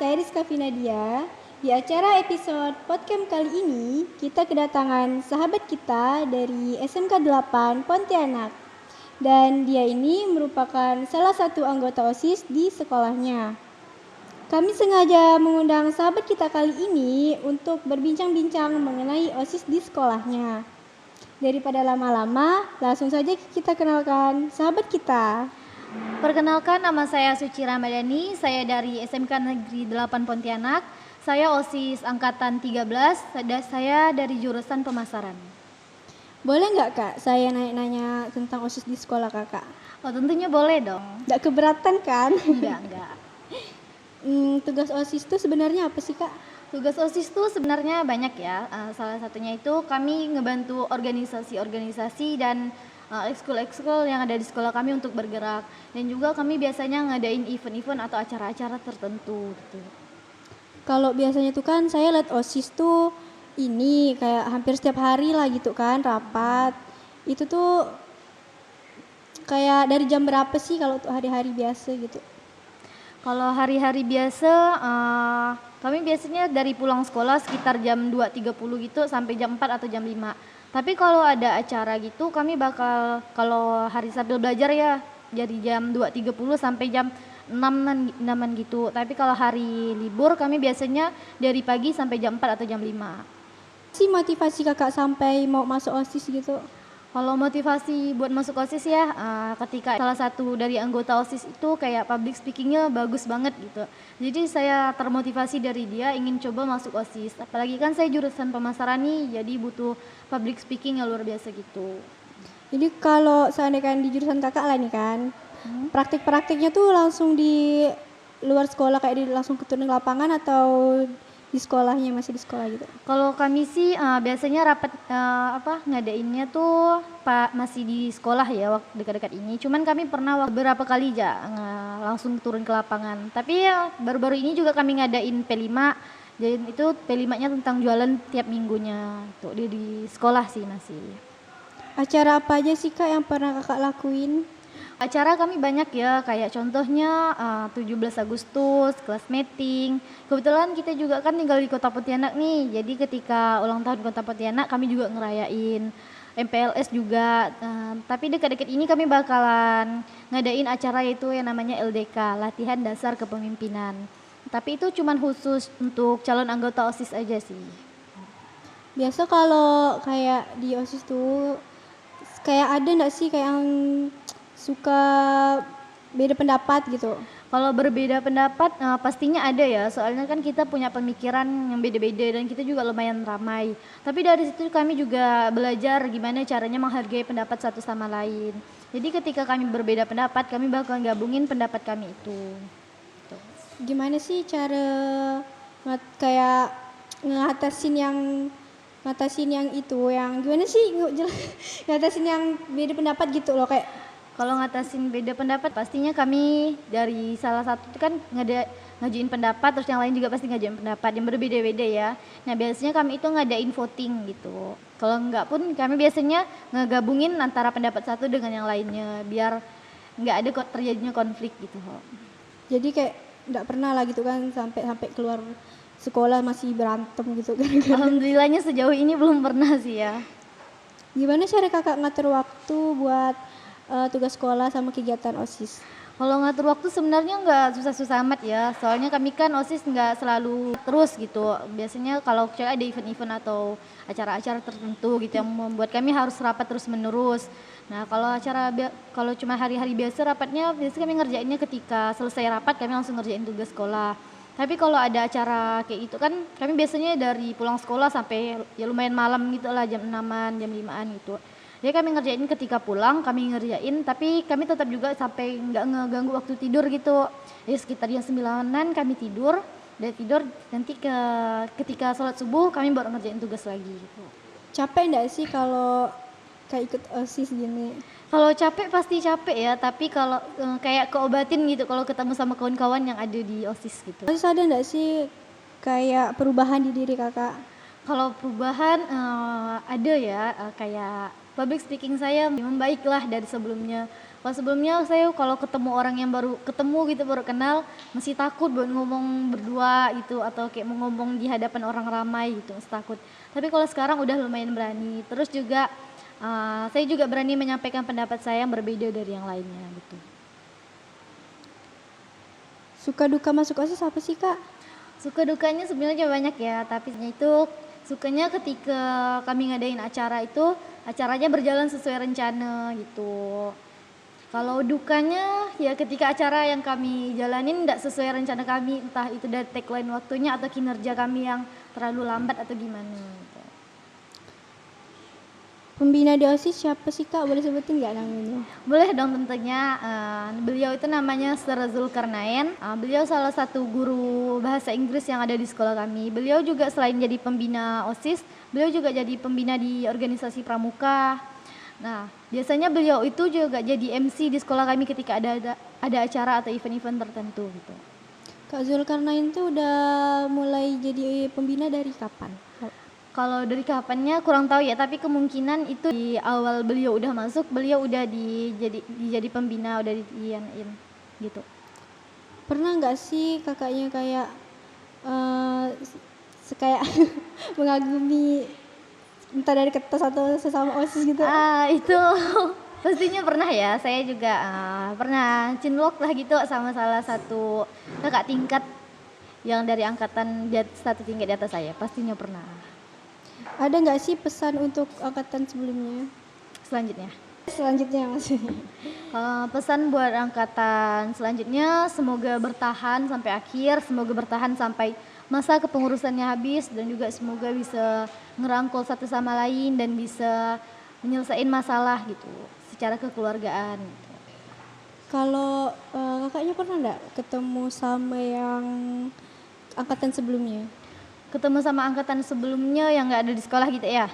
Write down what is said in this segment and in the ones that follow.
saya Rizka Finadia. Di acara episode podcast kali ini, kita kedatangan sahabat kita dari SMK 8 Pontianak. Dan dia ini merupakan salah satu anggota OSIS di sekolahnya. Kami sengaja mengundang sahabat kita kali ini untuk berbincang-bincang mengenai OSIS di sekolahnya. Daripada lama-lama, langsung saja kita kenalkan sahabat kita. Perkenalkan, nama saya Suci Ramadhani, saya dari SMK Negeri 8 Pontianak. Saya OSIS angkatan 13, saya dari jurusan pemasaran. Boleh nggak Kak, saya nanya tentang OSIS di sekolah Kakak? Oh, tentunya boleh dong. Nggak keberatan kan? Enggak. Tugas OSIS itu sebenarnya apa sih Kak? Tugas OSIS itu sebenarnya banyak ya. Salah satunya itu kami ngebantu organisasi-organisasi dan ekskul-ekskul yang ada di sekolah kami untuk bergerak. Dan juga kami biasanya ngadain event-event atau acara-acara tertentu gitu. Kalau biasanya tuh kan saya lihat OSIS tuh ini kayak hampir setiap hari lah gitu kan rapat. Itu tuh kayak dari jam berapa sih kalau untuk hari-hari biasa gitu? Kalau hari-hari biasa, kami biasanya dari pulang sekolah sekitar jam 2.30 gitu sampai jam 4 atau jam 5. Tapi kalau ada acara gitu, kami bakal, kalau hari sambil belajar ya, dari jam 2.30 sampai jam 6 gitu. Tapi kalau hari libur, kami biasanya dari pagi sampai jam 4 atau jam 5. Si motivasi Kakak sampai mau masuk OSIS gitu? Kalau motivasi buat masuk OSIS ya, ketika salah satu dari anggota OSIS itu kayak public speakingnya bagus banget gitu. Jadi saya termotivasi dari dia ingin coba masuk OSIS. Apalagi kan saya jurusan pemasaran nih, jadi butuh public speaking yang luar biasa gitu. Jadi kalau seandainya di jurusan Kakak lah nih kan, praktik-praktiknya tuh langsung di luar sekolah kayak langsung turun ke lapangan atau di sekolahnya masih di sekolah gitu? Kalau kami sih biasanya rapat ngadainnya tuh masih di sekolah ya waktu dekat-dekat ini. Cuman kami pernah beberapa kali langsung turun ke lapangan. Tapi ya baru-baru ini juga kami ngadain P5. Jadi itu P5-nya tentang jualan tiap minggunya. Tuh di sekolah sih masih. Acara apa aja sih Kak yang pernah Kakak lakuin? Acara kami banyak ya, kayak contohnya 17 Agustus, kelas meeting. Kebetulan kita juga kan tinggal di Kota Pontianak nih, jadi ketika ulang tahun Kota Pontianak kami juga ngerayain. MPLS juga, tapi dekat-dekat ini kami bakalan ngadain acara itu yang namanya LDK, Latihan Dasar Kepemimpinan. Tapi itu cuman khusus untuk calon anggota OSIS aja sih. Biasa kalau kayak di OSIS tuh kayak ada nggak sih kayak yang suka beda pendapat gitu? Kalau berbeda pendapat pastinya ada ya, soalnya kan kita punya pemikiran yang beda-beda dan kita juga lumayan ramai. Tapi dari situ kami juga belajar gimana caranya menghargai pendapat satu sama lain. Jadi ketika kami berbeda pendapat, kami bakal gabungin pendapat kami itu. Gimana sih cara kayak ngatasin yang itu yang gimana sih ngatasin yang beda pendapat gitu loh kayak. Kalau ngatasin beda pendapat pastinya kami dari salah satu kan ngajuin pendapat, terus yang lain juga pasti ngajuin pendapat yang berbeda-beda ya. Nah biasanya kami itu ngadain voting gitu. Kalau enggak pun kami biasanya ngegabungin antara pendapat satu dengan yang lainnya biar enggak ada terjadinya konflik gitu. Jadi kayak enggak pernah lah gitu kan sampai keluar sekolah masih berantem gitu kan. Alhamdulillahnya sejauh ini belum pernah sih ya. Gimana cara Kakak ngatur waktu buat tugas sekolah sama kegiatan OSIS? Kalau ngatur waktu sebenarnya nggak susah-susah amat ya, soalnya kami kan OSIS nggak selalu terus gitu. Biasanya kalau ada event-event atau acara-acara tertentu gitu yang membuat kami harus rapat terus-menerus. Nah kalau cuma hari-hari biasa rapatnya, biasanya kami ngerjainnya ketika selesai rapat kami langsung ngerjain tugas sekolah. Tapi kalau ada acara kayak gitu kan kami biasanya dari pulang sekolah sampai ya lumayan malam gitu lah, jam 6-an, jam 5-an gitu. Jadi kami ngerjain ketika pulang, kami ngerjain, tapi kami tetap juga sampai nggak ngeganggu waktu tidur gitu. Ya sekitar jam 9-an kami tidur, dan tidur nanti ketika sholat subuh kami baru ngerjain tugas lagi gitu. Capek nggak sih kalau kayak ikut OSIS gini? Kalau capek pasti capek ya, tapi kalau kayak keobatin gitu kalau ketemu sama kawan-kawan yang ada di OSIS gitu. OSIS ada nggak sih kayak perubahan di diri Kakak? Kalau perubahan ada ya, kayak public speaking saya membaiklah dari sebelumnya. Kalau sebelumnya saya kalau ketemu orang yang baru ketemu gitu, baru kenal, masih takut buat ngomong berdua gitu atau kayak mau ngomong di hadapan orang ramai gitu, masih takut. Tapi kalau sekarang udah lumayan berani. Terus juga saya juga berani menyampaikan pendapat saya yang berbeda dari yang lainnya gitu. Suka duka masuk OSIS apa sih Kak? Suka dukanya sebenarnya banyak ya, tapi itu sukanya ketika kami ngadain acara itu, acaranya berjalan sesuai rencana gitu. Kalau dukanya ya ketika acara yang kami jalanin tidak sesuai rencana kami, entah itu dari tagline waktunya atau kinerja kami yang terlalu lambat atau gimana gitu. Pembina di OSIS siapa sih Kak? Boleh sebutin nggak namanya? Boleh dong tentunya. Beliau itu namanya Sir Zulkarnain. Beliau salah satu guru bahasa Inggris yang ada di sekolah kami. Beliau juga selain jadi pembina OSIS, beliau juga jadi pembina di organisasi pramuka. Nah, biasanya beliau itu juga jadi MC di sekolah kami ketika ada acara atau event-event tertentu gitu. Kak Zulkarnain tuh udah mulai jadi pembina dari kapan? Kalau dari kapannya kurang tahu ya, tapi kemungkinan itu di awal beliau udah masuk, beliau udah jadi pembina, udah diiyain gitu. Pernah nggak sih kakaknya kayak kayak mengagumi entah dari kertas atau sesama OSIS gitu? Itu pastinya pernah ya. Saya juga pernah cinlok lah gitu sama salah satu kakak tingkat yang dari angkatan satu tingkat di atas saya. Pastinya pernah. Ada nggak sih pesan untuk angkatan sebelumnya? Selanjutnya maksudnya. Pesan buat angkatan selanjutnya, semoga bertahan sampai akhir, semoga bertahan sampai masa kepengurusannya habis, dan juga semoga bisa ngerangkul satu sama lain dan bisa menyelesaikan masalah gitu secara kekeluargaan gitu. Kalau kakaknya pernah nggak ketemu sama yang angkatan sebelumnya? Ketemu sama angkatan sebelumnya yang nggak ada di sekolah gitu ya?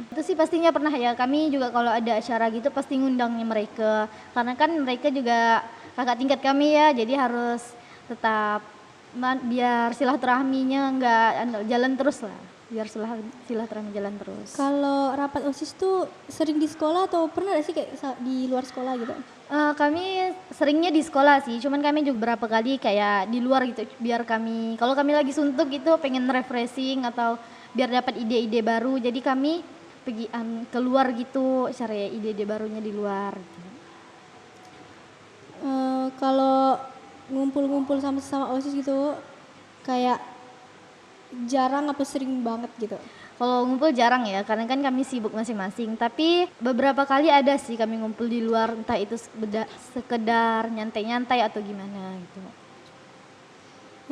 Itu sih pastinya pernah ya. Kami juga kalau ada acara gitu pasti ngundangnya mereka, karena kan mereka juga kakak tingkat kami ya, jadi harus tetap biar silaturahminya nggak jalan terus lah, biar silaturahmi jalan terus. Kalau rapat OSIS tuh sering di sekolah atau pernah gak sih kayak di luar sekolah gitu? Kami seringnya di sekolah sih, cuman kami juga beberapa kali kayak di luar gitu, biar kami kalau kami lagi suntuk gitu pengen refreshing atau biar dapat ide-ide baru, jadi kami pergi keluar gitu cari ide-ide barunya di luar gitu. Kalau ngumpul-ngumpul sama OSIS gitu kayak jarang apa sering banget gitu? Kalau ngumpul jarang ya, karena kan kami sibuk masing-masing. Tapi beberapa kali ada sih kami ngumpul di luar, entah itu sekedar nyantai-nyantai atau gimana gitu.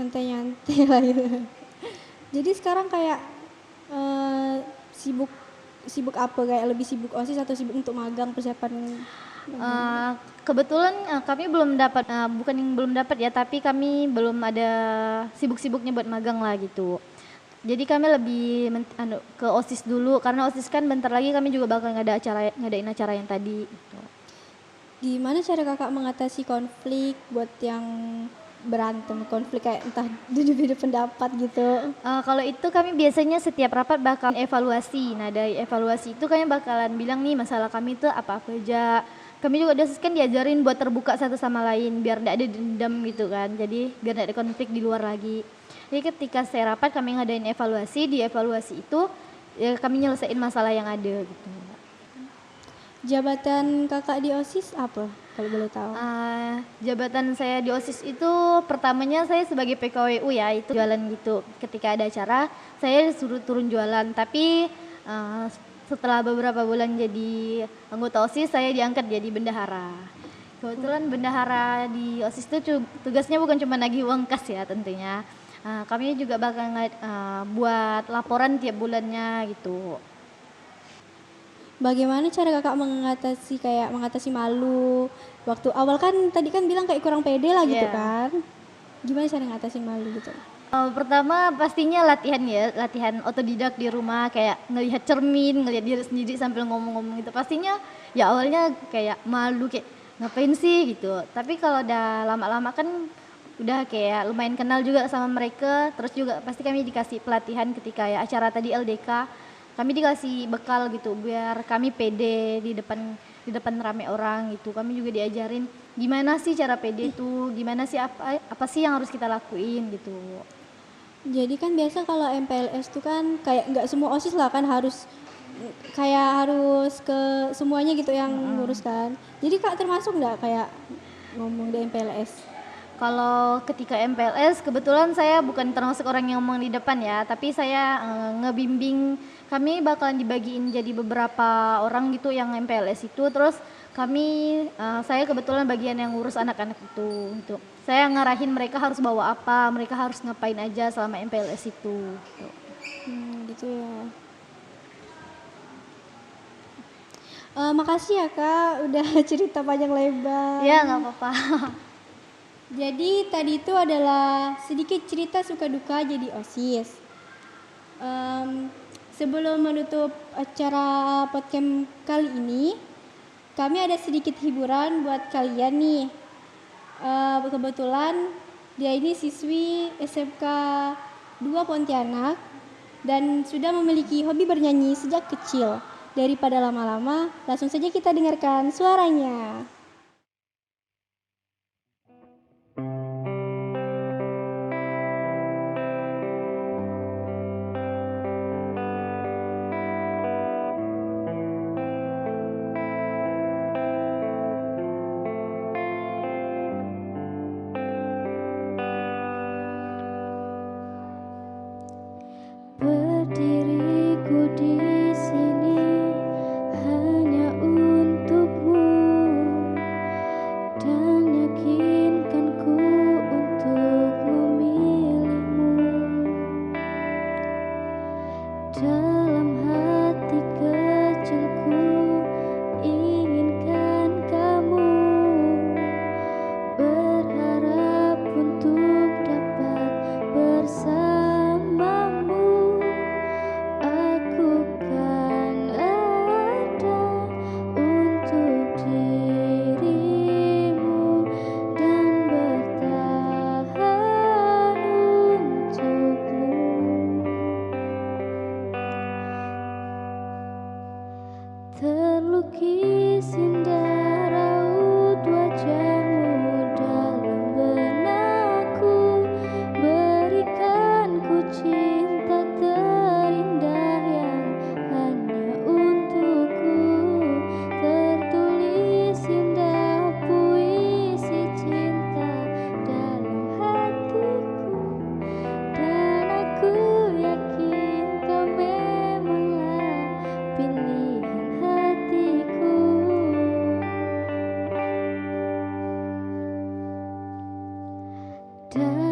Nyantai-nyantai lah gitu. Jadi sekarang kayak sibuk apa, kayak lebih sibuk OSIS atau sibuk untuk magang persiapan? Kebetulan kami belum dapat, bukan yang belum dapat ya, tapi kami belum ada sibuk-sibuknya buat magang lah gitu. Jadi kami lebih ke OSIS dulu, karena OSIS kan bentar lagi kami juga bakal ngadain acara yang tadi gitu. Gimana cara kakak mengatasi konflik buat yang berantem, konflik kayak entah beda pendapat gitu? Kalau itu kami biasanya setiap rapat bakal evaluasi. Nah dari evaluasi itu kami bakalan bilang nih masalah kami itu apa aja. Kami juga kan diajarin buat terbuka satu sama lain biar tidak ada dendam gitu kan. Jadi biar tidak ada konflik di luar lagi. Jadi ketika saya rapat kami ngadain evaluasi, di evaluasi itu ya kami nyelesain masalah yang ada gitu. Jabatan kakak di OSIS apa kalau boleh tahu? Jabatan saya di OSIS itu pertamanya saya sebagai PKWU ya, itu jualan gitu. Ketika ada acara saya disuruh turun jualan, tapi setelah beberapa bulan jadi anggota OSIS saya diangkat jadi bendahara. Kebetulan bendahara di OSIS itu tugasnya bukan cuma nagih uang kas ya tentunya. Kami juga bakal buat laporan tiap bulannya gitu. Bagaimana cara kakak mengatasi malu? Waktu awal kan tadi kan bilang kayak kurang pede lah gitu kan? Gimana cara mengatasi malu gitu? Pertama pastinya latihan otodidak di rumah, kayak ngelihat cermin, ngelihat diri sendiri sambil ngomong-ngomong gitu. Pastinya ya awalnya kayak malu, kayak ngapain sih gitu. Tapi kalau udah lama-lama kan udah kayak lumayan kenal juga sama mereka. Terus juga pasti kami dikasih pelatihan ketika ya acara tadi LDK. Kami dikasih bekal gitu biar kami pede di depan di depan rame orang gitu. Kami juga diajarin gimana sih cara pede itu, gimana sih apa sih yang harus kita lakuin gitu. Jadi kan biasa kalau MPLS tuh kan kayak nggak semua OSIS lah kan harus ke semuanya gitu yang ngurus kan. Jadi Kak termasuk nggak kayak ngomong di MPLS? Kalau ketika MPLS kebetulan saya bukan termasuk orang yang ngomong di depan ya, tapi saya ngebimbing, kami bakalan dibagiin jadi beberapa orang gitu yang MPLS itu, terus saya kebetulan bagian yang ngurus anak-anak itu gitu. Saya ngarahin mereka harus bawa apa, mereka harus ngapain aja selama MPLS itu gitu. Gitu ya. Makasih ya Kak udah cerita panjang lebar. Ya nggak apa-apa. Jadi tadi itu adalah sedikit cerita suka duka jadi OSIS. Sebelum menutup acara podcast kali ini, kami ada sedikit hiburan buat kalian nih. Kebetulan dia ini siswi SMK 2 Pontianak dan sudah memiliki hobi bernyanyi sejak kecil. Daripada lama-lama, langsung saja kita dengarkan suaranya. Berdiriku di sini hanya untukmu dan yakinkanku untuk memilihmu. Dalam hati kecilku inginkan kamu, berharap untuk dapat bersamamu. Aku kan ada untuk dirimu dan bertahan untukmu. Terlukis indah raut wajahmu dalam benakku, berikan ku cinta terindah yang hanya untukku. Tertulis indah puisi cinta dalam hatiku, dan aku yakin kau memanglah pilihan hatiku. Dan